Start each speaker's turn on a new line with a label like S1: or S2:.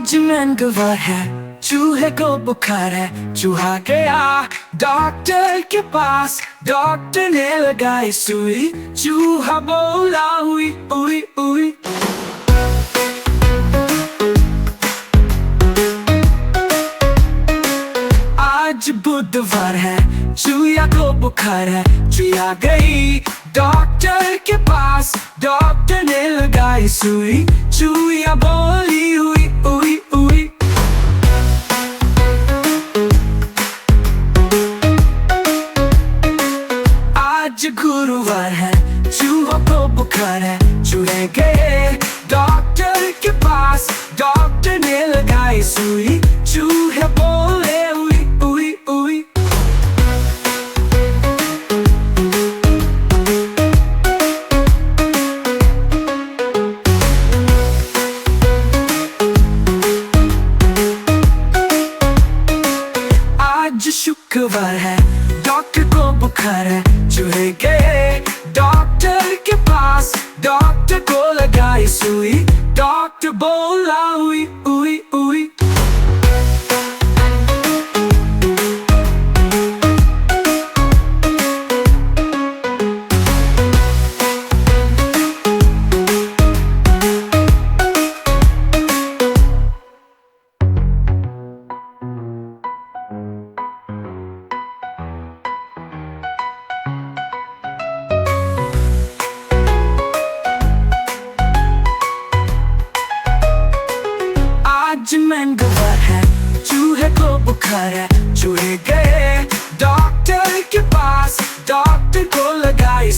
S1: आज मंगलवार है, चूहे को बुखार है। चूहा गया डॉक्टर के पास, डॉक्टर ने लगाई सुई। चूहा बोला उई उई उई। आज बुधवार है, चूहा को बुखार है। चूहा गई डॉक्टर के पास, डॉक्टर ने लगाई सुई। चूहा बोली उई उई उई। आज गुरुवार है, चूहा को बुखार है। चूहे गए डॉक्टर के पास, डॉक्टर ने लगाई सुई। चूहे बोले उई उई उई। आज शुक्रवार है, डॉक्टर को बुखार है। चूहे गए डॉक्टर के पास, डॉक्टर को लगाई सुई। डॉक्टर बोला उई उई उई। आज मंगलवार है, चूहे को बुखार है। चूहे गए डॉक्टर के पास, डॉक्टर को लगाई